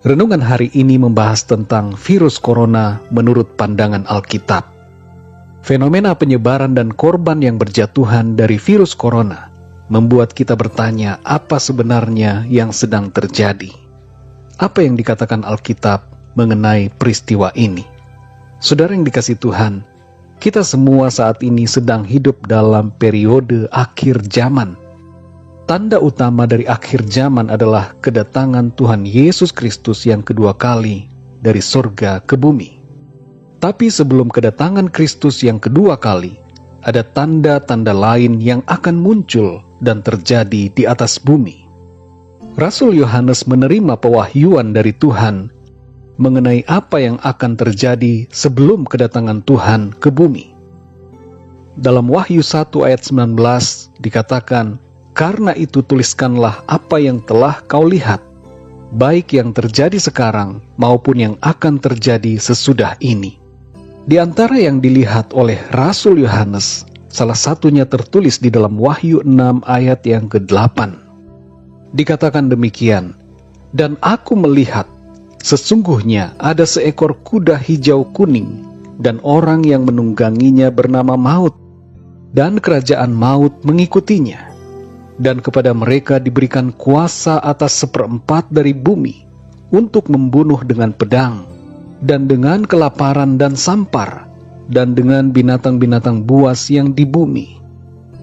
Renungan hari ini membahas tentang virus corona menurut pandangan Alkitab. Fenomena penyebaran dan korban yang berjatuhan dari virus corona membuat kita bertanya apa sebenarnya yang sedang terjadi. Apa yang dikatakan Alkitab mengenai peristiwa ini? Saudara yang dikasihi Tuhan, kita semua saat ini sedang hidup dalam periode akhir zaman. Tanda utama dari akhir zaman adalah kedatangan Tuhan Yesus Kristus yang kedua kali dari surga ke bumi. Tapi sebelum kedatangan Kristus yang kedua kali, ada tanda-tanda lain yang akan muncul dan terjadi di atas bumi. Rasul Yohanes menerima pewahyuan dari Tuhan mengenai apa yang akan terjadi sebelum kedatangan Tuhan ke bumi. Dalam Wahyu 1 ayat 19 dikatakan, "Karena itu tuliskanlah apa yang telah kau lihat, baik yang terjadi sekarang maupun yang akan terjadi sesudah ini." Di antara yang dilihat oleh Rasul Yohanes, salah satunya tertulis di dalam Wahyu 6 ayat yang ke-8. Dikatakan demikian, "Dan aku melihat, sesungguhnya ada seekor kuda hijau kuning, dan orang yang menungganginya bernama Maut, dan kerajaan maut mengikutinya. Dan kepada mereka diberikan kuasa atas 1/4 dari bumi untuk membunuh dengan pedang, dan dengan kelaparan dan sampar, dan dengan binatang-binatang buas yang di bumi."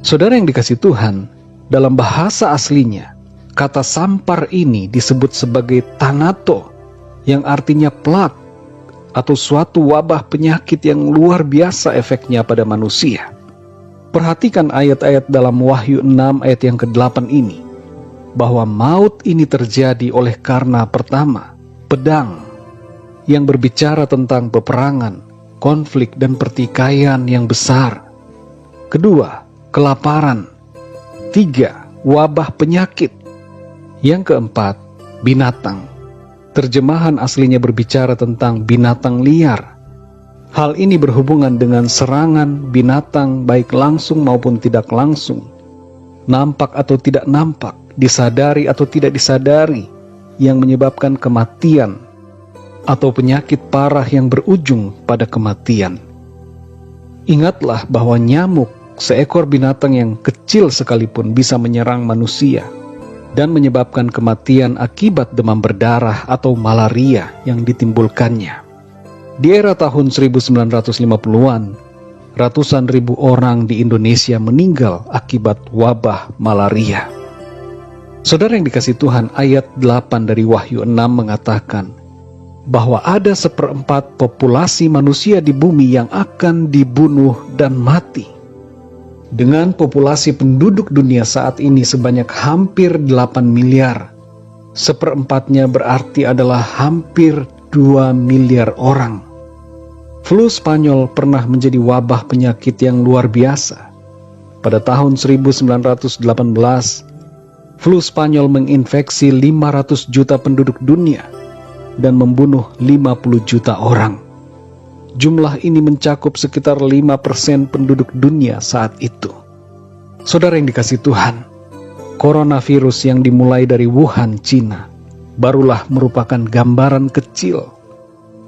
Saudara yang dikasihi Tuhan, dalam bahasa aslinya, kata sampar ini disebut sebagai thanato, yang artinya plak, atau suatu wabah penyakit yang luar biasa efeknya pada manusia. Perhatikan ayat-ayat dalam Wahyu 6 ayat yang ke-8 ini, bahwa maut ini terjadi oleh karena pertama, pedang, yang berbicara tentang peperangan, konflik dan pertikaian yang besar. Kedua, kelaparan. Tiga, wabah penyakit. Yang keempat, binatang. Terjemahan aslinya berbicara tentang binatang liar. Hal ini berhubungan dengan serangan binatang baik langsung maupun tidak langsung, nampak atau tidak nampak, disadari atau tidak disadari, yang menyebabkan kematian atau penyakit parah yang berujung pada kematian. Ingatlah bahwa nyamuk, seekor binatang yang kecil sekalipun, bisa menyerang manusia dan menyebabkan kematian akibat demam berdarah atau malaria yang ditimbulkannya. Di era tahun 1950-an, ratusan ribu orang di Indonesia meninggal akibat wabah malaria. Saudara yang dikasihi Tuhan, ayat 8 dari Wahyu 6 mengatakan bahwa ada 1/4 populasi manusia di bumi yang akan dibunuh dan mati. Dengan populasi penduduk dunia saat ini sebanyak hampir 8 miliar, 1/4-nya berarti adalah hampir 2 miliar orang. Flu Spanyol pernah menjadi wabah penyakit yang luar biasa. Pada tahun 1918, flu Spanyol menginfeksi 500 juta penduduk dunia dan membunuh 50 juta orang. Jumlah ini mencakup sekitar 5% penduduk dunia saat itu. Saudara yang dikasihi Tuhan, coronavirus yang dimulai dari Wuhan, Cina, barulah merupakan gambaran kecil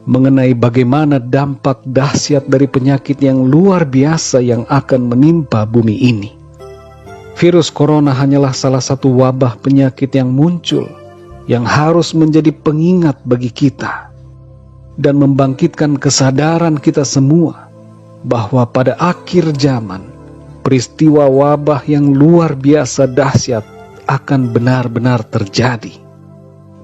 mengenai bagaimana dampak dahsyat dari penyakit yang luar biasa yang akan menimpa bumi ini. Virus corona hanyalah salah satu wabah penyakit yang muncul, yang harus menjadi pengingat bagi kita dan membangkitkan kesadaran kita semua bahwa pada akhir zaman, peristiwa wabah yang luar biasa dahsyat akan benar-benar terjadi.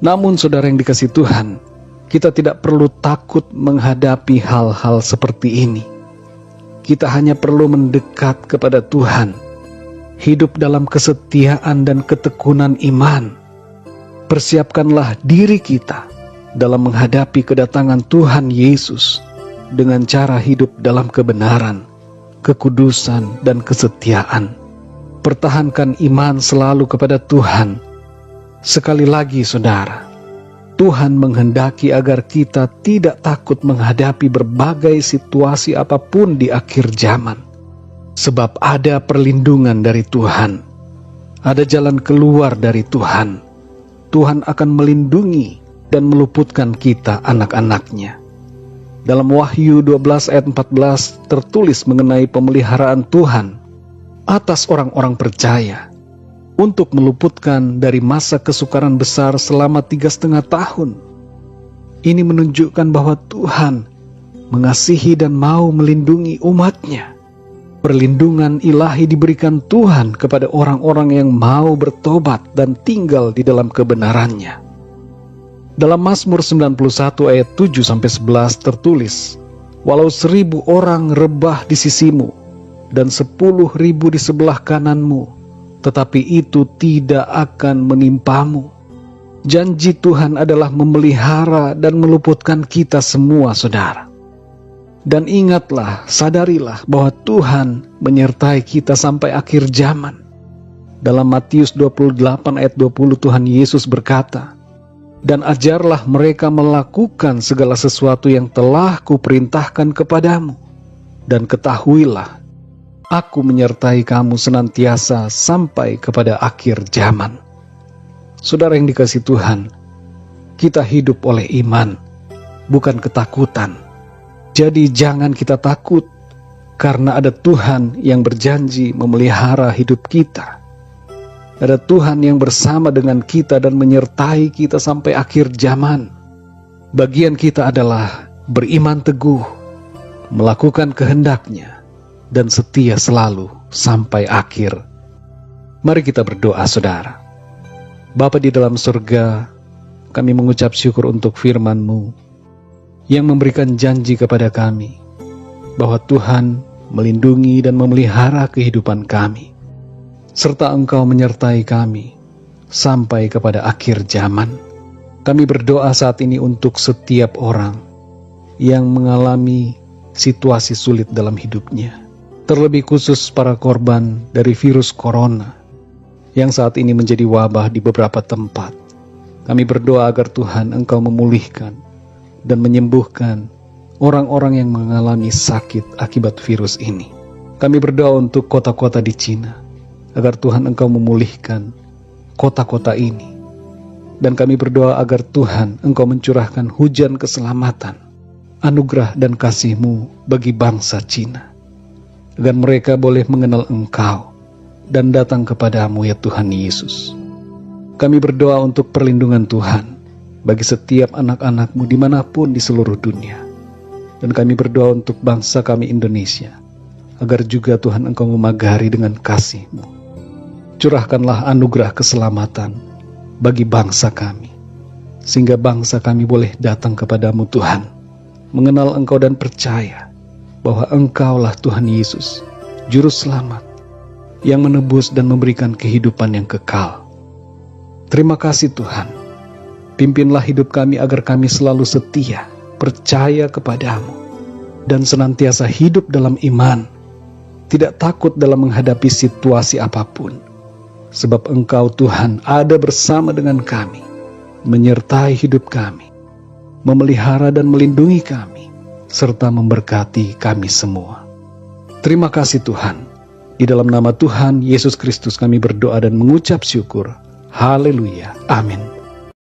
Namun saudara yang dikasihi Tuhan, kita tidak perlu takut menghadapi hal-hal seperti ini. Kita hanya perlu mendekat kepada Tuhan, hidup dalam kesetiaan dan ketekunan iman. Persiapkanlah diri kita dalam menghadapi kedatangan Tuhan Yesus dengan cara hidup dalam kebenaran, kekudusan, dan kesetiaan. Pertahankan iman selalu kepada Tuhan. Sekali lagi saudara, Tuhan menghendaki agar kita tidak takut menghadapi berbagai situasi apapun di akhir zaman. Sebab ada perlindungan dari Tuhan. Ada jalan keluar dari Tuhan. Tuhan akan melindungi dan meluputkan kita anak-anaknya. Dalam Wahyu 12 ayat 14 tertulis mengenai pemeliharaan Tuhan atas orang-orang percaya untuk meluputkan dari masa kesukaran besar selama 3,5 tahun. Ini menunjukkan bahwa Tuhan mengasihi dan mau melindungi umatnya. Perlindungan ilahi diberikan Tuhan kepada orang-orang yang mau bertobat dan tinggal di dalam kebenarannya. Dalam Mazmur 91 ayat 7-11 tertulis, "Walau 1.000 orang rebah di sisimu, dan 10.000 di sebelah kananmu, tetapi itu tidak akan menimpamu." Janji Tuhan adalah memelihara dan meluputkan kita semua, saudara. Dan ingatlah, sadarilah bahwa Tuhan menyertai kita sampai akhir zaman. Dalam Matius 28 ayat 20 Tuhan Yesus berkata, "Dan ajarlah mereka melakukan segala sesuatu yang telah kuperintahkan kepadamu. Dan ketahuilah, Aku menyertai kamu senantiasa sampai kepada akhir zaman." Saudara yang dikasihi Tuhan, kita hidup oleh iman, bukan ketakutan. Jadi jangan kita takut, karena ada Tuhan yang berjanji memelihara hidup kita. Ada Tuhan yang bersama dengan kita dan menyertai kita sampai akhir zaman. Bagian kita adalah beriman teguh, melakukan kehendak-Nya, dan setia selalu sampai akhir. Mari kita berdoa, saudara. Bapa di dalam surga, kami mengucap syukur untuk firman-Mu yang memberikan janji kepada kami bahwa Tuhan melindungi dan memelihara kehidupan kami, serta Engkau menyertai kami sampai kepada akhir zaman. Kami berdoa saat ini untuk setiap orang yang mengalami situasi sulit dalam hidupnya, terlebih khusus para korban dari virus corona yang saat ini menjadi wabah di beberapa tempat. Kami berdoa agar Tuhan Engkau memulihkan dan menyembuhkan orang-orang yang mengalami sakit akibat virus ini. Kami berdoa untuk kota-kota di Cina, agar Tuhan Engkau memulihkan kota-kota ini. Dan kami berdoa agar Tuhan Engkau mencurahkan hujan keselamatan, anugerah dan kasih-Mu bagi bangsa Cina, agar mereka boleh mengenal Engkau dan datang kepadamu, ya Tuhan Yesus. Kami berdoa untuk perlindungan Tuhan bagi setiap anak-anak-Mu dimanapun di seluruh dunia. Dan kami berdoa untuk bangsa kami Indonesia, agar juga Tuhan Engkau memagari dengan kasih-Mu. Curahkanlah anugerah keselamatan bagi bangsa kami, sehingga bangsa kami boleh datang kepadamu Tuhan, mengenal Engkau dan percaya bahwa Engkaulah Tuhan Yesus, Juru Selamat, yang menebus dan memberikan kehidupan yang kekal. Terima kasih Tuhan. Pimpinlah hidup kami agar kami selalu setia, percaya kepadamu, dan senantiasa hidup dalam iman, tidak takut dalam menghadapi situasi apapun. Sebab Engkau Tuhan ada bersama dengan kami, menyertai hidup kami, memelihara dan melindungi kami, serta memberkati kami semua. Terima kasih Tuhan. Di dalam nama Tuhan Yesus Kristus kami berdoa dan mengucap syukur. Haleluya. Amin.